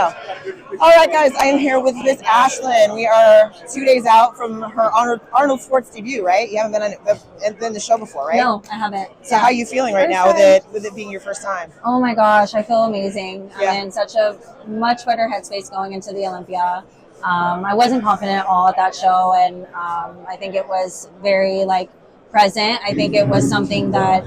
All right, guys, I am here with Miss Ashlyn. We are 2 days out from her Arnold Sports debut, right? You haven't been on the show before, right? No, I haven't. So how are you feeling right now with it being your first time? Oh my gosh, I feel amazing. Yeah. I'm in such a much better headspace going into the Olympia. I wasn't confident at all at that show, and I think it was very present. I think it was something that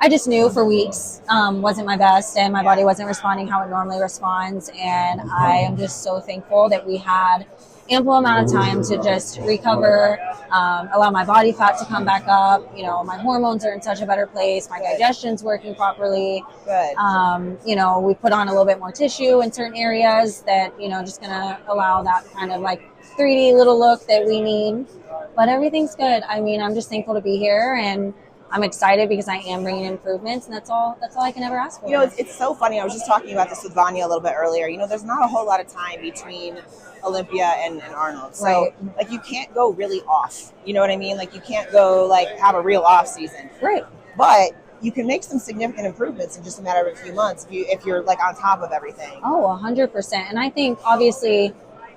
I just knew for weeks wasn't my best, and my body wasn't responding how it normally responds. And I am just so thankful that we had ample amount of time to just recover, allow my body fat to come back up. You know, my hormones are in such a better place. My digestion's working properly. Good. You know, we put on a little bit more tissue in certain areas that, you know, just going to allow that kind of 3D little look that we need. But everything's good. I mean, I'm just thankful to be here, and I'm excited because I am bringing improvements, and that's all I can ever ask for. You know, it's so funny. I was just talking about this with Vanya a little bit earlier. You know, there's not a whole lot of time between Olympia and Arnold. So, right. You can't go really off. You know what I mean? You can't go, have a real off season. Right. But you can make some significant improvements in just a matter of a few months if you're, on top of everything. Oh, 100%. And I think, obviously,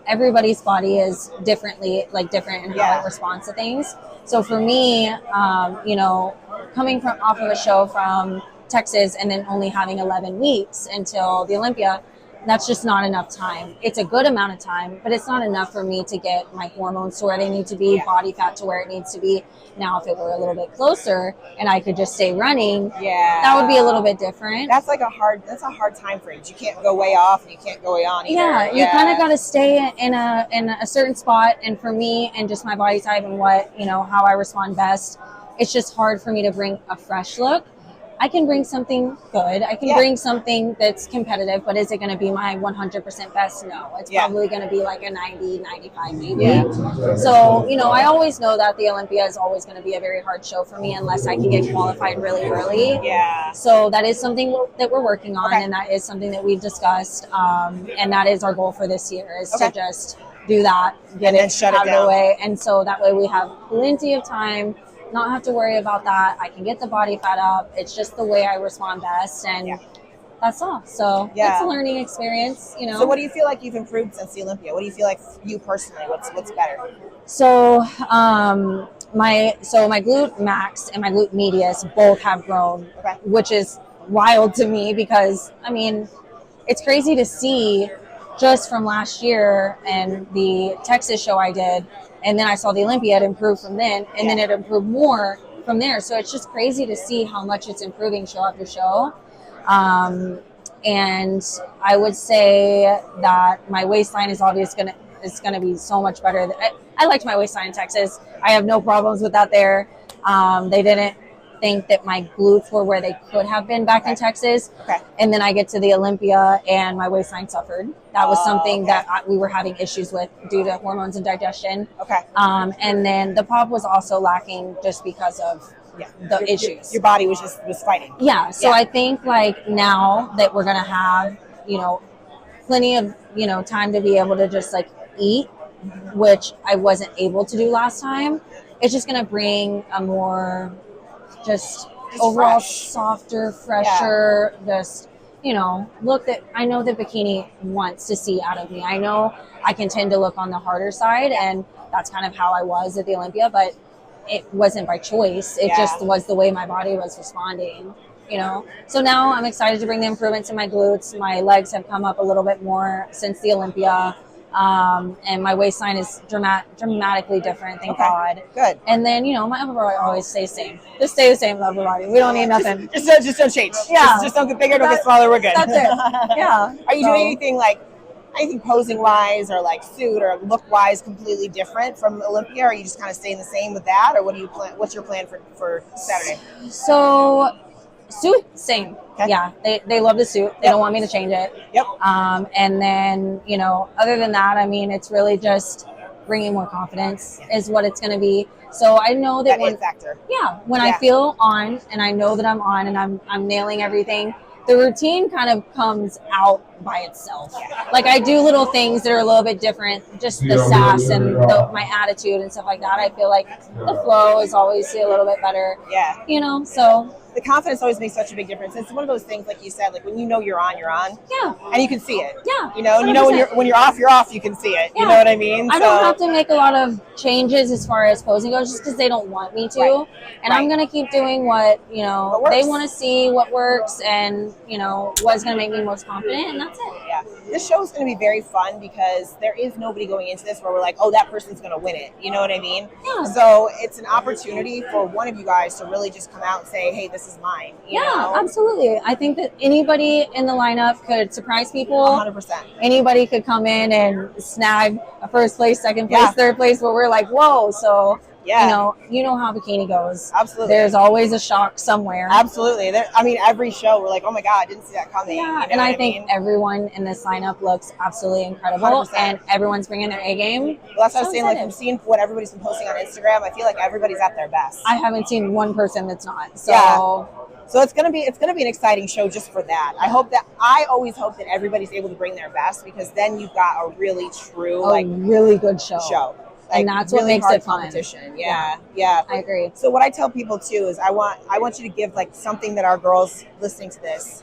everybody's body is different in how it responds to things. So for me, you know, coming off of a show from Texas and then only having 11 weeks until the Olympia, that's just not enough time. It's a good amount of time, but it's not enough for me to get my hormones to where they need to be, body fat to where it needs to be. Now, if it were a little bit closer and I could just stay running, that would be a little bit different. That's a hard time frame. You can't go way off and you can't go way on either. Yeah, you kind of got to stay in a certain spot. And for me and just my body type and how I respond best, it's just hard for me to bring a fresh look. I can bring something good. I can bring something that's competitive, but is it going to be my 100% best? No. It's probably going to be a 90, 95 maybe. Yeah. So, you know, I always know that the Olympia is always going to be a very hard show for me unless I can get qualified really early. Yeah. So that is something that we're working on, and that is something that we've discussed, and that is our goal for this year is to just do that, get it out of the way. And so that way we have plenty of time, not have to worry about that. I can get the body fat up. It's just the way I respond best, and that's all. So it's a learning experience, you know. So what do you feel like you've improved since the Olympia? What do you feel like you personally? What's better? So my glute max and my glute medius both have grown, which is wild to me because I mean, it's crazy to see just from last year and the Texas show I did. And then I saw the Olympia, it improved from then, and then it improved more from there. So it's just crazy to see how much it's improving show after show. And I would say that my waistline is obviously going to be so much better. I liked my waistline in Texas. I have no problems with that there. They didn't think that my glutes were where they could have been back in Texas. And then I get to the Olympia and my waistline suffered. That was something that we were having issues with due to hormones and digestion. And then the pop was also lacking just because of the issues. Your body was fighting. Yeah. So I think now that we're going to have, you know, plenty of, you know, time to be able to just eat, which I wasn't able to do last time, it's just going to bring a more just overall softer, fresher, just, you know, look that I know that bikini wants to see out of me. I know I can tend to look on the harder side, and that's kind of how I was at the Olympia, but it wasn't by choice. It just was the way my body was responding, you know. So now I'm excited to bring the improvements in my glutes. My legs have come up a little bit more since the Olympia. And my waistline is dramatically different, thank God. Good. And then, you know, my upper body always stays the same. Just stay the same with upper body. We don't need nothing. Just don't change. Yeah. Just don't get bigger, don't get smaller, we're good. That's it. Yeah. Are you doing anything posing wise or suit or look wise completely different from Olympia? Or are you just kind of staying the same with that? Or what's your plan for Saturday? So suit, same. Yeah, they love the suit. They don't want me to change it. And then, you know, other than that, I mean, it's really just bringing more confidence is what it's going to be. So I know that when I feel on and I know that I'm on and I'm nailing everything, the routine kind of comes out by itself. Like I do little things that are a little bit different, just the sass and my attitude and stuff like that. I feel like the flow is always a little bit better. Yeah. You know, so the confidence always makes such a big difference. It's one of those things, like you said, like when you know you're on, yeah, and you can see it. Yeah, you know, and you know when you're off, you're off. You can see it. Yeah. You know what I mean? I don't have to make a lot of changes as far as posing goes, just because they don't want me to. Right. And I'm gonna keep doing what they want to see, what works, and what's gonna make me most confident, and that's it. Yeah, this show is gonna be very fun because there is nobody going into this where we're like, oh, that person's gonna win it. You know what I mean? Yeah. So it's an opportunity for one of you guys to really just come out and say, hey, this is mine. You know? Absolutely. I think that anybody in the lineup could surprise people. 100%. Anybody could come in and snag a first place, second place, third place, where we're like, whoa. So, you know how bikini goes. Absolutely. There's always a shock somewhere. Absolutely. Every show we're like, oh my God, I didn't see that coming. Yeah, you know and I what think mean? everyone in this lineup looks absolutely incredible, 100%. and everyone's bringing their A game. Well, that's what I was saying. Like, from seeing what everybody's been posting on Instagram, I feel like everybody's at their best. I haven't seen one person that's not. So, So it's gonna be an exciting show just for that. I always hope that everybody's able to bring their best, because then you've got a really true, really good show. Like, and that's really what makes hard it fun. competition. Yeah. I agree. So what I tell people too is I want you to give like something that our girls listening to this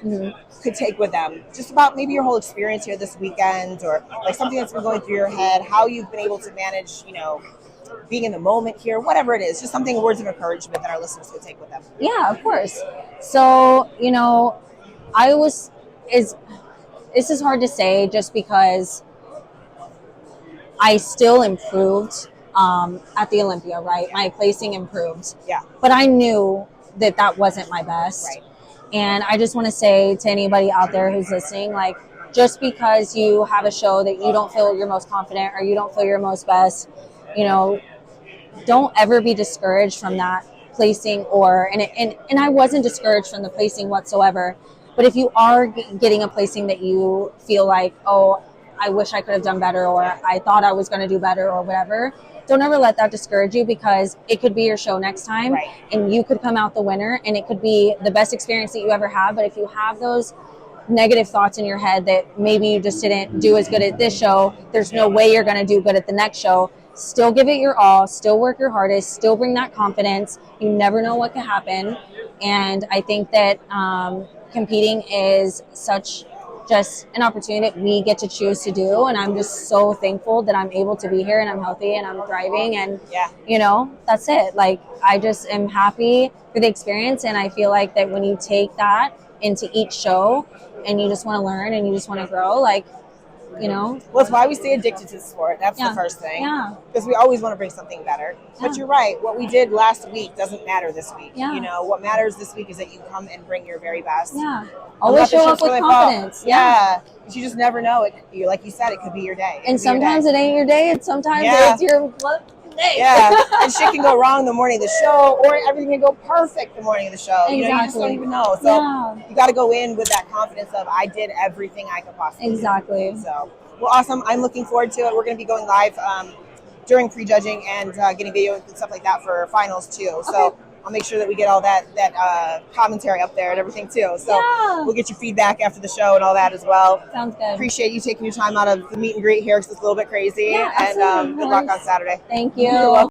could take with them, just about maybe your whole experience here this weekend, or like something that's been going through your head, how you've been able to manage, being in the moment here, whatever it is, just something, words of encouragement that our listeners could take with them. Yeah, of course. So, this is hard to say just because I still improved at the Olympia, right? My placing improved. Yeah. But I knew that wasn't my best. Right. And I just want to say to anybody out there who's listening, like, just because you have a show that you don't feel you're most confident or you don't feel you're most best, don't ever be discouraged from that placing, and I wasn't discouraged from the placing whatsoever. But if you are getting a placing that you feel like, oh, I wish I could have done better, or I thought I was going to do better, or whatever, don't ever let that discourage you, because it could be your show next time, and you could come out the winner, and it could be the best experience that you ever have. But if you have those negative thoughts in your head that maybe you just didn't do as good at this show, there's no way you're going to do good at the next show. Still give it your all, still work your hardest, still bring that confidence. You never know what could happen. And I think that competing is such just an opportunity that we get to choose to do. And I'm just so thankful that I'm able to be here and I'm healthy and I'm thriving. And, that's it. Like, I just am happy for the experience. And I feel like that when you take that into each show and you just want to learn and you just want to grow, well, it's why we stay addicted to the sport. That's the first thing. Yeah. Because we always want to bring something better. But you're right. What we did last week doesn't matter this week. Yeah. What matters this week is that you come and bring your very best. Yeah. Always show up with confidence. Yeah. You just never know. Like you said, it could be your day. And sometimes it ain't your day, and sometimes it's your day. Yeah. And shit can go wrong the morning of the show, or everything can go perfect the morning of the show. Exactly. You just don't even know. So you got to go in with that confidence of, I did everything I could possibly do. So, well, awesome. I'm looking forward to it. We're going to be going live during prejudging and getting video and stuff like that for finals too. So I'll make sure that we get all that commentary up there and everything too. So we'll get your feedback after the show and all that as well. Sounds good. Appreciate you taking your time out of the meet and greet here, because it's a little bit crazy. Yeah, and good luck on Saturday. Thank you. You're welcome.